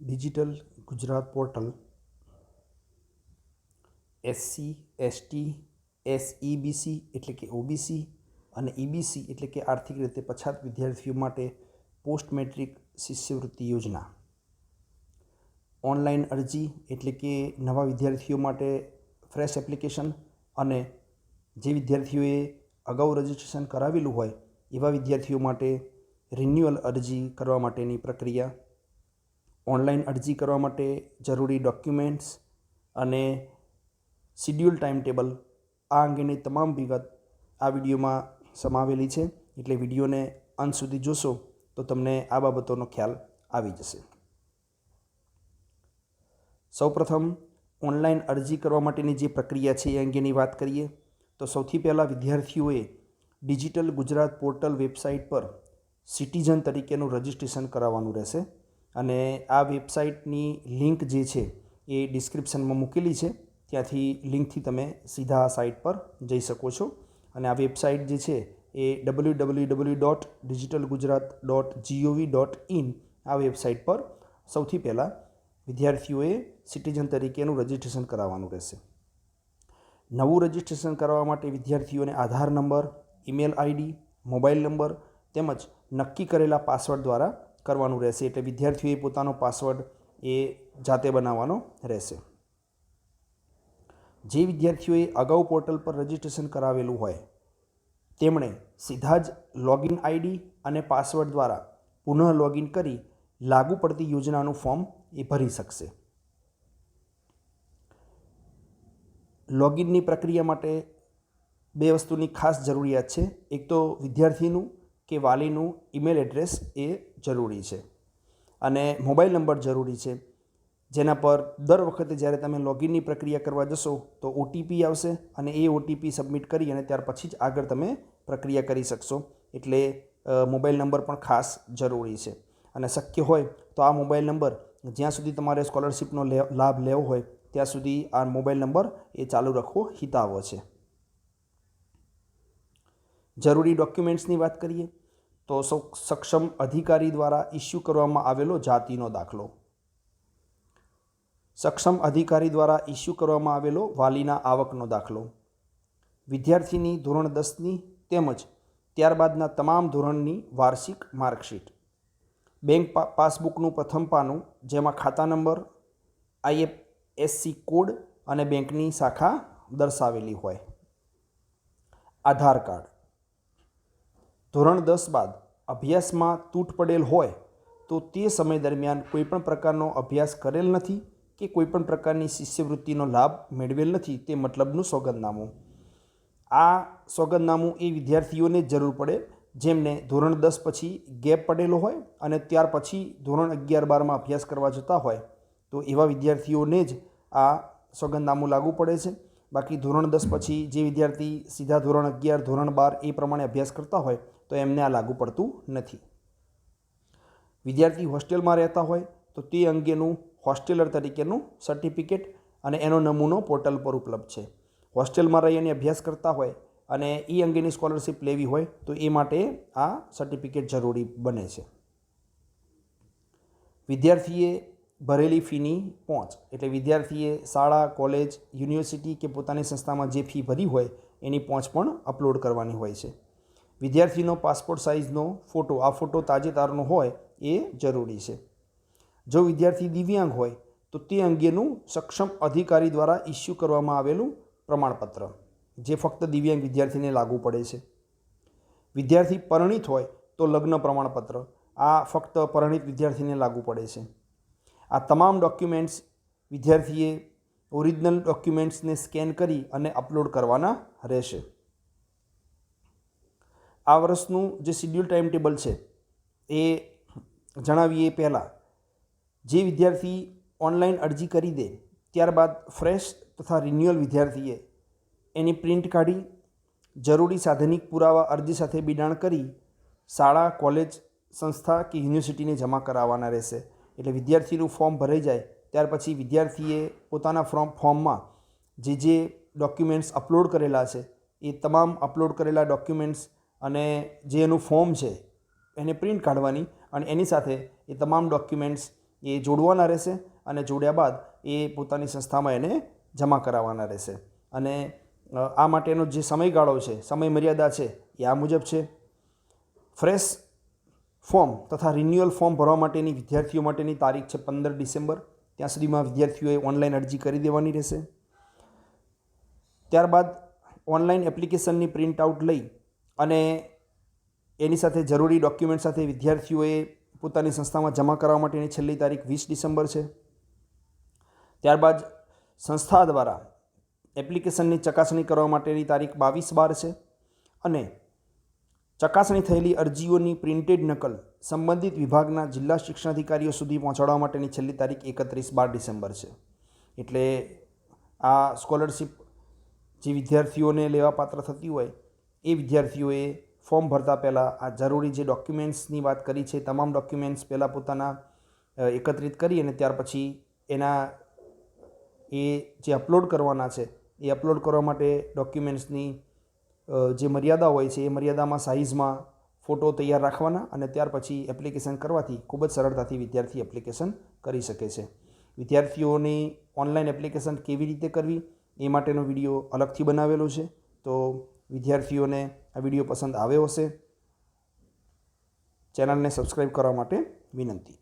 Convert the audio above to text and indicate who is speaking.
Speaker 1: Digital Gujarat portal SC ST SEBC એટલે કે OBC અને ઈબીસી એટલે કે આર્થિક રીતે પછાત વિદ્યાર્થીઓ માટે પોસ્ટ મેટ્રિક શિષ્યવૃત્તિ યોજના, ઓનલાઈન અરજી એટલે કે નવા વિદ્યાર્થીઓ માટે ફ્રેશ એપ્લિકેશન અને જે વિદ્યાર્થીઓએ અગાઉ રજિસ્ટ્રેશન કરાવેલું હોય એવા વિદ્યાર્થીઓ માટે રિન્યુઅલ અરજી કરવા માટેની પ્રક્રિયા, ઓનલાઈન અરજી કરવા માટે જરૂરી ડોક્યુમેન્ટ્સ અને શિડ્યુલ ટાઈમ ટેબલ આ અંગેની તમામ વિગત આ વિડીયોમાં સમાવેલી છે. એટલે વિડીયોને અંત સુધી જોશો તો તમને આ બાબતોનો ખ્યાલ આવી જશે. સૌપ્રથમ ઓનલાઈન અરજી કરવા માટેની જે પ્રક્રિયા છે એ અંગેની વાત કરીએ તો સૌથી પહેલાં વિદ્યાર્થીઓએ ડિજિટલ ગુજરાત પોર્ટલ વેબસાઇટ પર સિટીઝન તરીકેનું રજિસ્ટ્રેશન કરાવવાનું રહેશે અને આ વેબસાઇટની લિંક જે છે એ ડિસ્ક્રિપ્શનમાં મૂકેલી છે. ત્યાંથી લિંકથી તમે સીધા આ સાઇટ પર જઈ શકો છો અને આ વેબસાઇટ જે છે એ www.digitalgujarat.gov.in આ વેબસાઇટ પર સૌથી પહેલાં વિદ્યાર્થીઓએ સિટીઝન તરીકેનું રજિસ્ટ્રેશન કરાવવાનું રહેશે. નવું રજિસ્ટ્રેશન કરવા માટે વિદ્યાર્થીઓને Aadhaar number, email ID, mobile number તેમજ નક્કી કરેલા પાસવર્ડ દ્વારા કરવાનું રહેશે. એટલે વિદ્યાર્થીઓએ પોતાનો પાસવર્ડ એ જાતે બનાવવાનો રહેશે. જે વિદ્યાર્થીઓએ અગાઉ પોર્ટલ પર રજિસ્ટ્રેશન કરાવેલું હોય તેમણે સીધા જ લોગિન આઈડી અને પાસવર્ડ દ્વારા પુનઃ લોગિન કરી લાગુ પડતી યોજનાનું ફોર્મ એ ભરી શકશે. લોગિનની પ્રક્રિયા માટે બે વસ્તુની ખાસ જરૂરિયાત છે. એક તો વિદ્યાર્થીનું કે વાલીનું ઈમેલ એડ્રેસ એ જરૂરી છે અને મોબાઈલ નંબર જરૂરી છે, જેના પર દર વખતે જ્યારે તમે લોગિનની પ્રક્રિયા કરવા જશો તો ઓટીપી આવશે અને એ ઓટીપી સબમિટ કરી અને ત્યાર પછી જ આગળ તમે પ્રક્રિયા કરી શકશો. એટલે મોબાઈલ નંબર પણ ખાસ જરૂરી છે અને શક્ય હોય તો આ મોબાઈલ નંબર જ્યાં સુધી તમારે સ્કોલરશિપનો લાભ લેવો હોય ત્યાં સુધી આ મોબાઈલ નંબર એ ચાલુ રાખવો હિતાવહ છે. જરૂરી ડોક્યુમેન્ટ્સની વાત કરીએ તો સક્ષમ અધિકારી દ્વારા ઇસ્યુ કરવામાં આવેલો જાતિનો દાખલો, સક્ષમ અધિકારી દ્વારા ઇસ્યુ કરવામાં આવેલો વાલીના આવકનો દાખલો, વિદ્યાર્થીની ધોરણ 10ની તેમજ ત્યારબાદના તમામ ધોરણની વાર્ષિક માર્કશીટ, બેંક પાસબુકનું પ્રથમ પાનું જેમાં ખાતા નંબર, આઈએફએસસી કોડ અને બેંકની શાખા દર્શાવેલી હોય, આધાર કાર્ડ. ધોરણ 10 બાદ અભ્યાસમાં તૂટ પડેલ હોય તો તે સમય દરમિયાન કોઈપણ પ્રકારનો અભ્યાસ કરેલ નથી કે કોઈપણ પ્રકારની શિષ્યવૃત્તિનો લાભ મેળવેલ નથી તે મતલબનું સોગંદનામું. આ સોગંદનામું એ વિદ્યાર્થીઓને જ જરૂર પડે જેમને ધોરણ 10 પછી ગેપ પડેલો હોય અને ત્યાર પછી ધોરણ 11-12માં અભ્યાસ કરવા જતા હોય તો એવા વિદ્યાર્થીઓને જ આ સોગંદનામું લાગુ પડે છે. બાકી ધોરણ 10 પછી જે વિદ્યાર્થી સીધા ધોરણ 11, ધોરણ 12 એ પ્રમાણે અભ્યાસ કરતા હોય તો એમને આ લાગુ પડતું નથી. વિદ્યાર્થી હોસ્ટેલમાં રહેતા હોય તો તે અંગેનું હોસ્ટેલર તરીકેનું સર્ટિફિકેટ અને એનો નમૂનો પોર્ટલ પર ઉપલબ્ધ છે. હોસ્ટેલમાં રહી અને અભ્યાસ કરતા હોય અને એ અંગેની સ્કોલરશિપ લેવી હોય તો એ માટે આ સર્ટિફિકેટ જરૂરી બને છે. વિદ્યાર્થીએ ભરેલી ફીની પહોંચ એટલે વિદ્યાર્થીએ શાળા, કોલેજ, યુનિવર્સિટી કે પોતાની સંસ્થામાં જે ફી ભરી હોય એની પહોંચ પણ અપલોડ કરવાની હોય છે. વિદ્યાર્થીનો પાસપોર્ટ સાઇઝનો ફોટો, આ ફોટો તાજેતરનો હોય એ જરૂરી છે. જો વિદ્યાર્થી દિવ્યાંગ હોય તો તે અંગેનું સક્ષમ અધિકારી દ્વારા ઇસ્યુ કરવામાં આવેલું પ્રમાણપત્ર જે ફક્ત દિવ્યાંગ વિદ્યાર્થીને લાગુ પડે છે. વિદ્યાર્થી પરિણીત હોય તો લગ્ન પ્રમાણપત્ર, આ ફક્ત પરિણીત વિદ્યાર્થીને લાગુ પડે છે. આ તમામ ડોક્યુમેન્ટ્સ વિદ્યાર્થીએ ઓરિજિનલ ડોક્યુમેન્ટ્સને સ્કેન કરી અને અપલોડ કરવાના રહેશે. આ વર્ષનું જે શિડ્યુલ ટાઈમ ટેબલ છે એ જણાવીએ પહેલાં જે વિદ્યાર્થી ઓનલાઈન અરજી કરી દે ત્યારબાદ ફ્રેશ તથા રિન્યુઅલ વિદ્યાર્થીએ એની પ્રિન્ટ કાઢી જરૂરી સાધનિક પુરાવા અરજી સાથે બિડાણ કરી શાળા, કોલેજ, સંસ્થા કે યુનિવર્સિટીને જમા કરાવવાના રહેશે. એટલે વિદ્યાર્થીનું ફોર્મ ભરાઈ જાય ત્યાર પછી વિદ્યાર્થીએ પોતાના ફોર્મમાં જે ડોક્યુમેન્ટ્સ અપલોડ કરેલા છે એ તમામ અપલોડ કરેલા ડોક્યુમેન્ટ્સ અને જે એનું ફોર્મ છે એને પ્રિન્ટ કાઢવાની અને એની સાથે એ તમામ ડોક્યુમેન્ટ્સ એ જોડવાના રહેશે અને જોડ્યા બાદ એ પોતાની સંસ્થામાં એને જમા કરાવવાના રહેશે. અને આ માટેનો જે સમયગાળો છે, સમય મર્યાદા છે એ આ મુજબ છે. ફ્રેશ ફોર્મ તથા રિન્યુઅલ ફોર્મ ભરવા માટેની વિદ્યાર્થીઓ માટેની તારીખ છે 15 ડિસેમ્બર. ત્યાં સુધીમાં વિદ્યાર્થીઓએ ઓનલાઈન અરજી કરી દેવાની રહેશે. ત્યારબાદ ઓનલાઈન એપ્લિકેશનની પ્રિન્ટ આઉટ લઈ અને એની સાથે જરૂરી ડોક્યુમેન્ટ સાથે વિદ્યાર્થીઓએ પોતાની સંસ્થામાં જમા કરાવવા માટેની છેલ્લી તારીખ 20 ડિસેમ્બર છે. ત્યારબાદ સંસ્થા દ્વારા એપ્લિકેશનની ચકાસણી કરવા માટેની તારીખ 22/12 છે અને ચકાસણી થયેલી અરજીઓની પ્રિન્ટેડ નકલ સંબંધિત વિભાગના જિલ્લા શિક્ષણાધિકારીઓ સુધી પહોંચાડવા માટેની છેલ્લી તારીખ 31/12 ડિસેમ્બર છે. એટલે આ સ્કોલરશિપ જે વિદ્યાર્થીઓને લેવા પાત્ર થતી હોય એ વિદ્યાર્થીઓએ ફોર્મ ભરતા પહેલાં આ જરૂરી જે ડોક્યુમેન્ટ્સની વાત કરી છે તમામ ડોક્યુમેન્ટ્સ પહેલાં પોતાના એકત્રિત કરી અને ત્યાર પછી એના એ જે અપલોડ કરવાના છે એ અપલોડ કરવા માટે ડોક્યુમેન્ટ્સની જે મર્યાદા હોય છે એ મર્યાદામાં સાઇઝમાં ફોટો તૈયાર રાખવાના અને ત્યાર પછી એપ્લિકેશન કરવાથી ખૂબ જ સરળતાથી વિદ્યાર્થી એપ્લિકેશન કરી શકે છે. વિદ્યાર્થીઓની ઓનલાઈન એપ્લિકેશન કેવી રીતે કરવી એ માટેનો વિડીયો અલગથી બનાવેલો છે. તો વિદ્યાર્થીઓને આ વિડીયો પસંદ આવ્યો હશે. ચેનલને સબસ્ક્રાઈબ કરવા માટે વિનંતી.